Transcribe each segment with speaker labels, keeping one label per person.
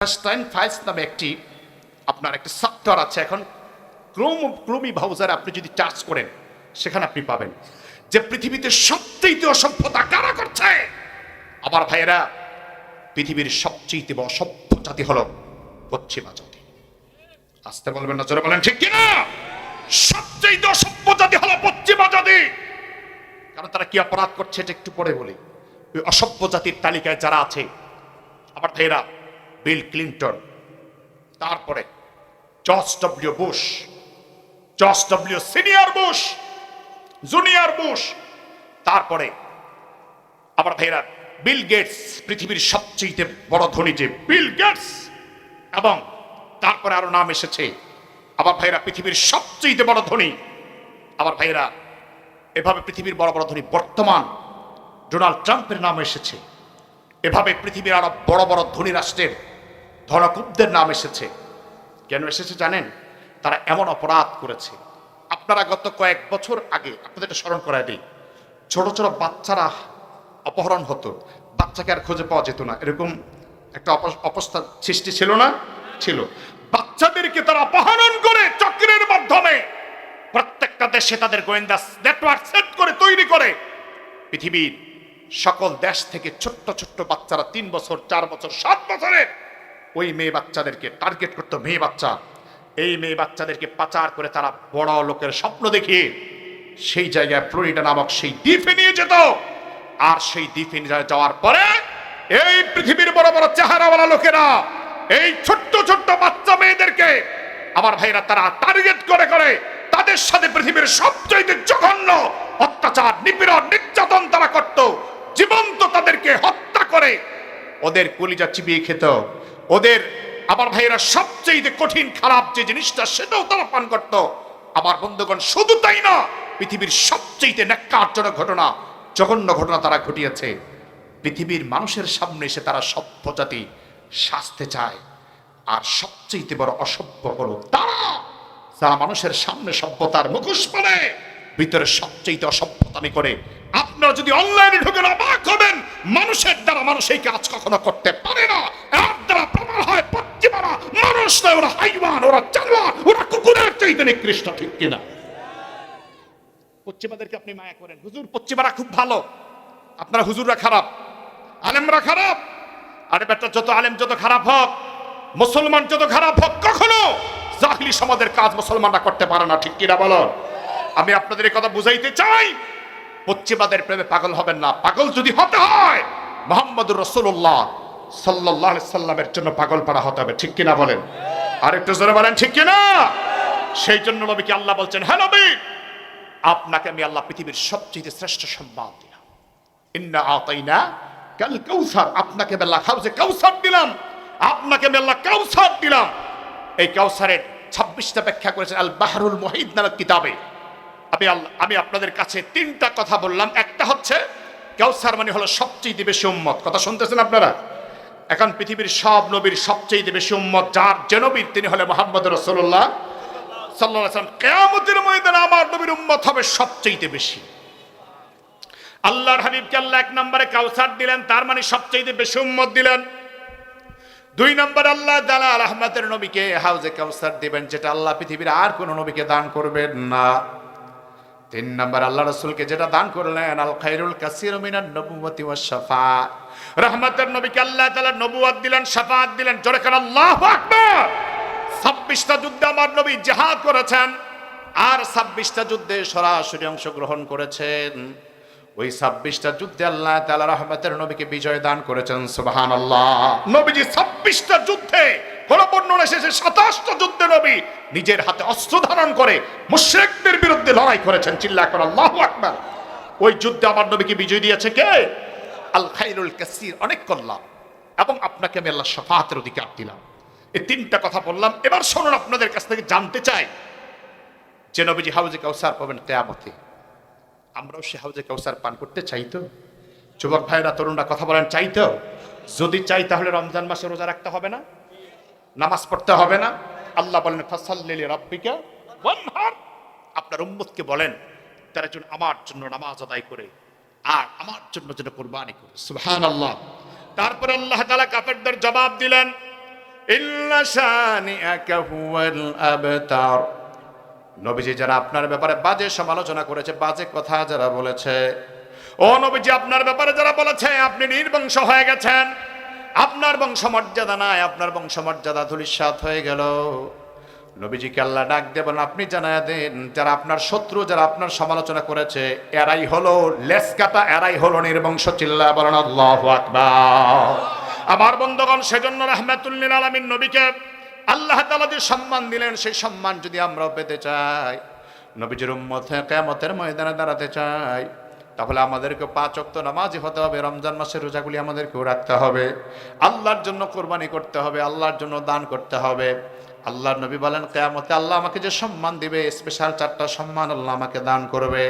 Speaker 1: Einstein files নামে একটি আপনার একটা সফটওয়্যার আছে এখন ক্রোমি ব্রাউজারে আপনি যদি টাচ করেন সেখানে আপনি পাবেন যে পৃথিবীতে সবচেয়ে অসভ্যতা কারা করছে। আমার ভাইয়েরা, পৃথিবীর সবচেয়ে অসভ্য জাতি হলো পশ্চিমা জাতি। আসতে বলবেন না, জোরে বলেন ঠিক কিনা? সবচেয়ে অসভ্য জাতি হলো পশ্চিমা জাতি। কারণ তারা কি অপরাধ করছে এটা একটু পরে বলি। ওই অসভ্য জাতির তালিকায় যারা আছে আমার ভাইয়েরা, বিল ক্লিন্টন, তারপরে George W Bush, George W senior Bush, junior Bush, তারপরে আমার ভাইয়েরা বিল গেটস, পৃথিবীর সবচেয়ে বড় ধনী যে বিল গেটস, এবং তারপরে আরো নাম এসেছে আমার ভাইয়েরা পৃথিবীর সবচেয়ে বড় ধনী। আমার ভাইয়েরা এভাবে পৃথিবীর বড় বড় ধনী বর্তমান ডোনাল্ড ট্রাম্পের নাম এসেছে। এভাবে পৃথিবীর আরো বড় বড় ধনী রাষ্ট্রের ধনকুবদের নাম এসেছে। কেন এসেছে জানেন? তারা এমন অপরাধ করেছে। আপনারা গত কয়েক বছর আগে আপনাদের এটা স্মরণ করায় দিই, ছোট ছোট বাচ্চারা অপহরণ হতো, বাচ্চাকে আর খুঁজে পাওয়া যেত না, এরকম একটা অবস্থা সৃষ্টি ছিল না? ছিল। বাচ্চাদেরকে তারা অপহরণ করে চক্রের মাধ্যমে প্রত্যেকটা দেশে তাদের গোয়েন্দা নেটওয়ার্ক সেট করে তৈরি করে পৃথিবীর সকল দেশ থেকে ছোট্ট ছোট্ট বাচ্চারা 3 বছর 4 বছর 7 বছরের ওই মেয়ে বাচ্চাদেরকে টার্গেট করতো। মেয়ে বাচ্চা, এই মেয়ে বাচ্চাদেরকে পাচার করে তারা বড় লোকের স্বপ্ন দেখিয়ে সেই জায়গায় ফ্লোরিডা নামক সেই দ্বীপে নিয়ে যেত। আর সেই দ্বীপে যাওয়ার পরে এই পৃথিবীর বড় বড় চেহারাওয়ালা লোকেরা এই ছোট্ট ছোট্ট বাচ্চা মেয়েদেরকে আমার ভাইরা তারা টার্গেট করে করে তাদের সাথে পৃথিবীর সবচেয়ে জঘন্য অত্যাচার, নিপীড়ন, নির্যাতন তারা করত। জীবন্ত তাদেরকে হত্যা করে ওদের কলিজা চিবিয়ে খেত। ওদের আমার ভাইয়েরা সবচেয়ে কঠিন খারাপ যে জিনিসটা সেটাও তারা পান করত। আমার বন্ধুগণ, শুধু তাই না, পৃথিবীর সবচেয়ে ন্যাক্কারজনক ঘটনা, জঘন্য ঘটনা তারা ঘটিয়েছে। পৃথিবীর মানুষের সামনে এসে তারা সভ্য জাতি সাজতে চায়। আর সবচেয়ে বড় অসভ্য হলো তারা যারা মানুষের সামনে সভ্যতার মুখোশ পরে ভিতরে সবচেয়ে অসভ্যতামি করে। আপনারা যদি অনলাইনে ঢুকে অবাক হবেন, মানুষের দ্বারা মানুষ এই কাজ কখনো করতে পারে না। এর দ্বারা প্রমাণ হয় পশ্চিমারা মানুষ নয়, ওরা হাইওয়ান, ওরা জানোয়ার, ওরা কুকুরের চাইতে নিকৃষ্ট, ঠিক কিনা? পশ্চিমাদেরকে আপনি মায়া করেন, হুজুর পশ্চিমারা খুব ভালো, আপনারা হুজুররা খারাপ, আলেমরা খারাপ। আরে বেটা, যত আলেম যত খারাপ হোক, মুসলমান যত খারাপ হোক, কখনো জাহিলি সমাজের কাজ মুসলমানরা করতে পারে না, ঠিক কিনা বলো? আমি আপনাদের এই কথা বুঝাইতে চাই, পশ্চিমাদের প্রেমে পাগল হবেন না। পাগল যদি হতে হয় মুহাম্মদুর রাসূলুল্লাহ সাল্লাল্লাহু আলাইহি সাল্লামের জন্য পাগল পারা হতে হবে, ঠিক কিনা বলেন? আর একটু জোরে বলেন ঠিক কিনা? সেই জন্য নবীকে আল্লাহ বলছেন, হে নবী, আপনাকে আমি আল্লাহ পৃথিবীর সবচেয়ে শ্রেষ্ঠ সম্মান দিলাম। ইন্না আতাইনা কাল কাউসার, আপনাকে আমি আল্লাহ হাউজে কাউসার দিলাম, আপনাকে আমি আল্লাহ কাউসার দিলাম। এই কাউসারের 26টা ব্যাখ্যা করেছেন আল বাহরুল মুহিত নামক কিতাবে। আমি আপনাদের কাছে 3টা কথা বললাম। একটা হচ্ছে কাউসার মানে হলো সবচেয়ে বেশি উম্মত। কথা শুনতেছেন আপনারা? এখন পৃথিবীর সব নবীর সবচেয়ে বেশি উম্মত যার যে নবীর, তিনি হলেন মুহাম্মদুর রাসূলুল্লাহ সাল্লাল্লাহু আলাইহি ওয়াসাল্লাম। কিয়ামতের ময়দানে আমার নবীর উম্মত হবে সবচেয়ে বেশি। আল্লাহর হাবিবকে আল্লাহ 1 নম্বরে কাউসার দিলেন, তার মানে সবচেয়ে বেশি উম্মত দিলেন। 2 নম্বর আল্লাহ তাআলা রহমতের নবীকে হাউজে কাউসার দিবেন, যেটা আল্লাহ পৃথিবীর আর কোন নবীকে দান করবেন না। 3 নম্বর আল্লাহ রাসূলকে যেটা দান করলেন, আল খায়রুল কাসীরু মিনান নবুওয়াতি ওয়াস শাফাআত, রহমতের নবীকে আল্লাহ তাআলা নবুয়ত দিলেন, শাফাআত দিলেন। জোরে করে আল্লাহু আকবার। 26টা যুদ্ধে আমার নবী জিহাদ করেছেন, আর 26টা যুদ্ধে সরাসরি অংশগ্রহণ করেছেন। ওই 26টা যুদ্ধে আল্লাহ তাআলা রহমতের নবীকে বিজয় দান করেছেন। সুবহানাল্লাহ। নবীজি 26টা যুদ্ধে, কোন বর্ণনা এসেছে 27টা যুদ্ধে নবী নিজের হাতে অস্ত্র ধারণ করে মুশরিকদের বিরুদ্ধে লড়াই করেছেন। চিল্লাহ করে আল্লাহু আকবার। ওই যুদ্ধে আমার নবীকে বিজয় দিয়েছে কে? আল খায়রুল কাসীর, অনেক কল্যাণ, এবং আপনাকে আমি আল্লাহ শাফাআতের অধিকার দিলাম। এই 3টা কথা বললাম। এবার শুনুন, আপনাদের কাছ থেকে জানতে চাই যে নবীজি হাউজে কাউসার পাবেন কিয়ামতে, আমরাও সে হাউজে কাউসার পান করতে চাই তো? যুবক ভাইরা, তরুণরা কথা বলেন, চাই তো? যদি চাই তাহলে রমজান মাসে রোজা রাখতে হবে না? নামাজ পড়তে হবে না? আল্লাহ বলেন ফাসাল্লি লিরাব্বিকা ওয়ানহার, আপনার উম্মতকে বলেন তারা যেন আমার জন্য নামাজ আদায় করে আর আমার জন্য যেন কুরবানি করে। সুবহানাল্লাহ। তারপরে আল্লাহ তাআলা কাফেরদের জবাব দিলেন, ইল্লা শানিআকা হুয়াল আবতার। নবীজি যারা আপনার ব্যাপারে বাজে সমালোচনা করেছে, বাজে কথা যারা বলেছে, ও নবীজি আপনার ব্যাপারে যারা বলেছে আপনি নির্বংশ হয়ে গেছেন, আপনার বংশমর্যাদা নাই, আপনার বংশমর্যাদা ধূলিসাৎ হয়ে গেল, নবীজিকে আল্লাহ ডাক দেবেন, আপনি জানায় দেন যারা আপনার শত্রু, যারা আপনার সমালোচনা করেছে, এরাই হলো লেস কাটা, এরাই হলো নির্বংশ। চিল্লা বলেন আল্লাহু আকবার। আমার বন্ধুগণ, সেজন্য রাহমাতুল লিল আলামিন নবীকে আল্লাহ তাআলা যে সম্মান দিলেন, সেই সম্মান যদি আমরাও পেতে চাই, নবীজির উম্মত হয়ে কিয়ামতের ময়দানে দাঁড়াতে চাই, তাহলে আমাদেরকে 5 ওয়াক্ত নামাজি হতে হবে, রমজান মাসের রোজাগুলি আমাদেরকেও রাখতে হবে, আল্লাহর জন্য কোরবানি করতে হবে, আল্লাহর জন্য দান করতে হবে। আল্লাহর নবী বলেন কিয়ামতে আল্লাহ আমাকে যে সম্মান দিবে, স্পেশাল 4টা সম্মান আল্লাহ আমাকে দান করবে।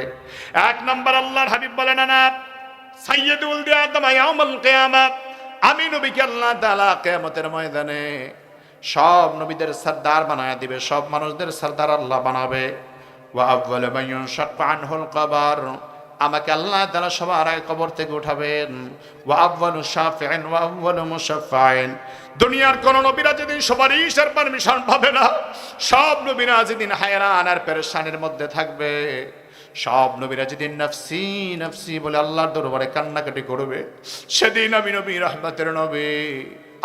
Speaker 1: 1 নম্বর, আল্লাহর হাবিব বলেন আনা সাইয়্যিদুল আদম ইয়াউমুল কিয়ামাহ, আমি নবীকে আল্লাহ তাআলা কিয়ামতের ময়দানে সব নবীদের সরদার বানায় দিবে, সব মানুষদের সরদার আল্লাহ বানাবে। ওয়া আউয়ালু মান ইউনশাক্কু আনহুল কবর, আমাকে আল্লাহ তাআলা সবার আগে কবর থেকে উঠাবেন। ওয়া আউয়ালু শাফিঈন ওয়া আউয়ালু মুশাফফাইন, দুনিয়ার কোন নবীরা যেদিন সুপারিশের পারমিশন পাবে না, সব নবীরা যেদিন হায়রান আর পেরেশানির মধ্যে থাকবে, সব নবীরা যেদিন নফসি নফসি বলে আল্লাহর দরবারে কান্নাকাটি করবে, সেদিন আমি নবী রহমতের নবী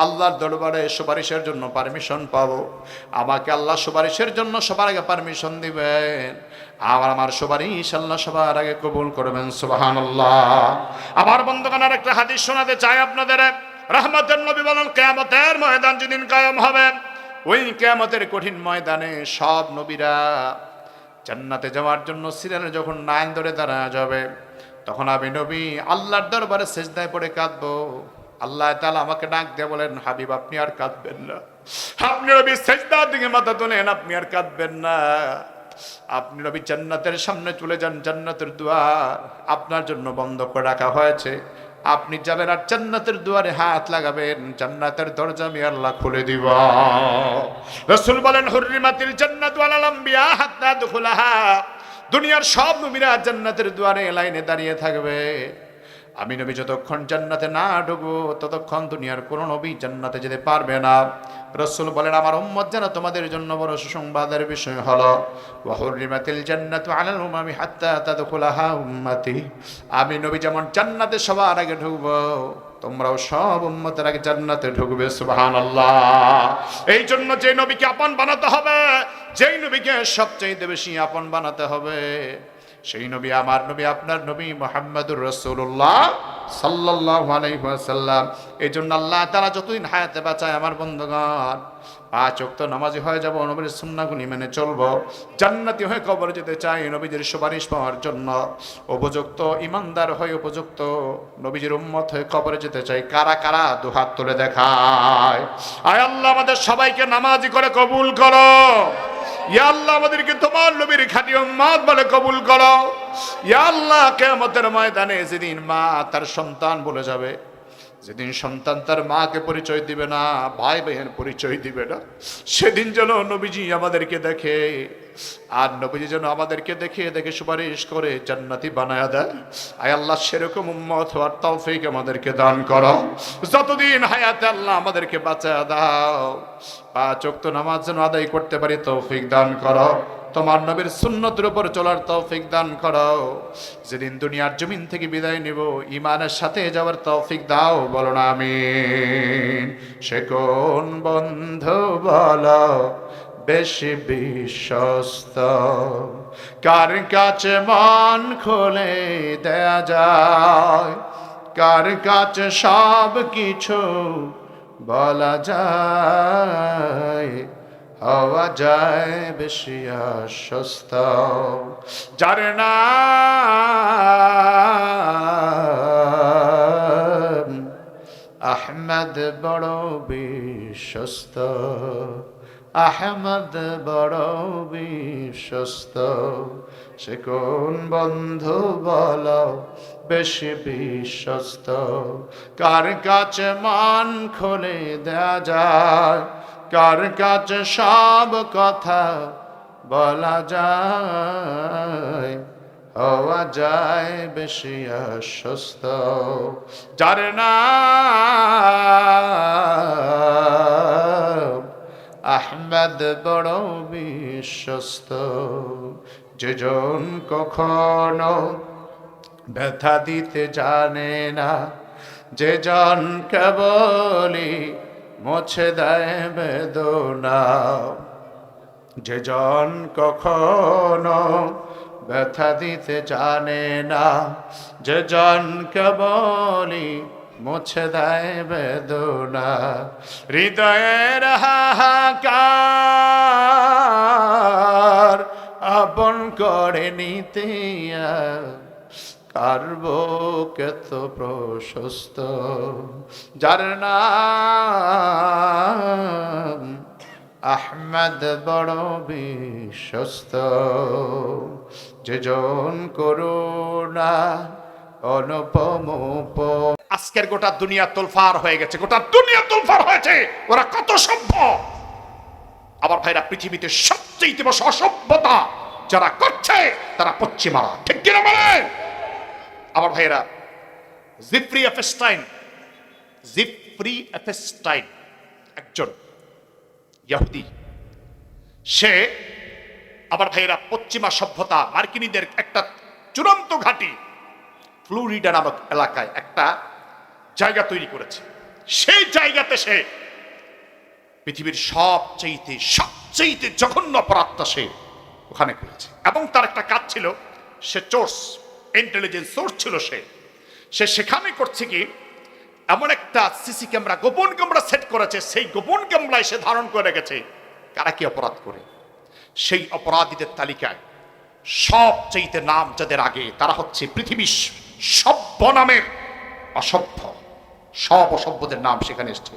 Speaker 1: আল্লাহর দরবারে সুপারিশের জন্য পারমিশন পাবো। আমাকে আল্লাহ সুপারিশের জন্য সবার আগে পারমিশন দিবেন, আমার সুপারিশ আল্লাহ সবার আগে কবুল করবেন। সুবহানাল্লাহ। আমার বন্ধুগণ, আরেকটা হাদিস শোনাতে চাই আপনাদের। রহমতের নবী বলেন কিয়ামতের ময়দান যেদিন কায়েম হবে, ওই কিয়ামতের কঠিন ময়দানে সব নবীরা জান্নাতে যাওয়ার জন্য সিরিয়ালে যখন লাইন ধরে দাঁড়া যাবে, তখন আমি নবী আল্লাহর দরবারে সিজদায় পড়ে কাঁদবো। আল্লাহ তাআলা আমাকে ডাক দিয়ে বলেন, হাবিব আপনি আর কাঁদবেন না। আপনি নবী সিজদার দিকে মাথা তোলেন, আপনি আর কাঁদবেন না। আপনি নবী জান্নাতের সামনে চলে যান, জান্নাতের দুয়ার আপনার জন্য বন্ধ করে রাখা হয়েছে। আপনি যাবেন আর জান্নাতের দুয়ারে হাত লাগাবেন, জান্নাতের দরজা আমি আল্লাহ খুলে দিব। রাসূল বলেন, হুররিমাতিল জান্নাতু আলাল আম্বিয়া হাত্তা দুখুলাহা, দুনিয়ার সব নবীরা জান্নাতের দুয়ারে লাইনে দাঁড়িয়ে থাকবে। আমি নবী যতক্ষণ জান্নাতে না ঢুকবো, ততক্ষণ দুনিয়ার কোন নবী জান্নাতে যেতে পারবে না। রাসূল বলেন, আমার উম্মত যেন তোমাদের জন্য বড় সুসংবাদের বিষয় হলো, ওয়া হুররিমাতিল জান্নাতু আলাল উমামি হাত্তা তাদখুলাহা উম্মতি, আমি নবী যেমন জান্নাতে সবার আগে ঢুকবো, তোমরাও সব উম্মতের আগে জান্নাতে ঢুকবে। সুবহানাল্লাহ। এই জন্য যে নবীকে আপন বানাতে হবে, যেই নবীকে সবচেয়ে বেশি আপন বানাতে হবে, সেই নবী আমার নবী আপনার নবী মুহাম্মদুর রাসূলুল্লাহ সাল্লাল্লাহু আলাইহি ওয়াসাল্লাম। এই জন্য আল্লাহ তাআলা যতদিন হায়াতে বাঁচায়, আমার বন্ধুগণ 5 ওয়াক্ত নামাজি হয়ে যাব, নবীর সুন্নাহগুলি মেনে চলবো, জান্নাতি হয়ে কবরে যেতে চাই, নবীজির সুপারিশ পাওয়ার জন্য উপযুক্ত ইমানদার হয়ে উপযুক্ত নবীজির উম্মত হয়ে কবরে যেতে চাই। কারা কারা দুহাত তুলে দেখায়। আয় আল্লাহ আমাদের সবাইকে নামাজি করে কবুল করো। ইয়া আল্লাহ আমাদেরকে তোমার নবীর খাঁটি উম্মত বলে কবুল করো। ইয়া আল্লাহ কিয়ামতের ময়দানে যেদিন মা তার সন্তান বলে যাবে, যেদিন সন্তান তার মাকে পরিচয় দিবে না, ভাই ভাইয়ের পরিচয় দিবে না, সেদিন যেন নবীজি আমাদেরকে দেখে, আর নবীজি যেন আমাদেরকে দেখে দেখে সুপারিশ করে জান্নাতি বানায়া দেয়। আয় আল্লাহ সেরকম উম্মত হওয়ার তৌফিক আমাদেরকে দান করো। যতদিন হায়াতে আল্লাহ আমাদেরকে বাঁচায়া দাও, 5 ওয়াক্ত নামাজ যেন আদায় করতে পারি তৌফিক দান করো। তোমার নবীর সুন্নতের উপর চলার তৌফিক দান করো। যেদিন দুনিয়ার জমিন থেকে বিদায় নিব, ঈমানের সাথে যাওয়ার তৌফিক দাও, বলো না আমিন। সে কোন বন্ধু বলো বেশি বিশ্বস্ত, কার কাছে মন খুলে দেয়া যায়, কার কাছে সব কিছু বলা যায়, হওয়া যায় বেশি আশ্বস্ত, যার নাম আহমদ বড় বিশ্বস্ত, আহমদ বড় বিশ্বস্ত। সে কোন বন্ধু বলো বেশি বিশ্বস্ত, কার কাছে মন খুলে দেয়া যায়, কার কাছে সব কথা বলা যায়, হওয়া যায় বেশি আশ্বস্ত, যার নাম আহমদ বড় বিশ্বস্ত, যেজন কখনো ব্যথা দিতে জানে না, যে জন কেবলই মুছে দেয় বেদনা, যে জন কখনো ব্যথা দিতে জানে না, যে জন কেবলই মুছে দেয় বেদনা, হৃদয়ের হাহাকার আপন করে নিতে কার বুক এত প্রশস্ত, যার নাম আহমদ বড় বিশ্বস্ত, যেজন করুণা অনুপম। আজকের গোটা দুনিয়া তোলফার হয়ে গেছে, গোটা দুনিয়া তোলফার হয়েছে, ওরা কত সভ্য। আবার ভাইরা, পৃথিবীতে সবচেয়ে বড় অসভ্যতা যারা করছে তারা পশ্চিমারা, ঠিক কিনা বলেন? আবার ভাইরা, জিফরি এফেস্টাইন একজন ইহুদি, সে আবার ভাইরা পশ্চিমা সভ্যতা মার্কিনীদের একটা চূড়ান্ত ঘাঁটি ফ্লোরিডা নামক এলাকায় একটা জায়গা তৈরি করেছে। সেই জায়গাতে সে পৃথিবীর সবচেয়ে জঘন্য অপরাধটা সে ওখানে করেছে। এবং তার একটা কাজ ছিল, সে ইন্টেলিজেন্স সোর্স ছিল। সে সেখানে করছে কি, এমন একটা সিসি ক্যামেরা, গোপন ক্যামেরা সেট করেছে। সেই গোপন ক্যামেরায় সে ধারণ করে রেখেছে কারা কি অপরাধ করে। সেই অপরাধীদের তালিকায় সবচেয়ে নাম যাদের আগে, তারা হচ্ছে পৃথিবীর সভ্য নামের অসভ্য। সব অসভ্যদের নাম সেখানে এসছে।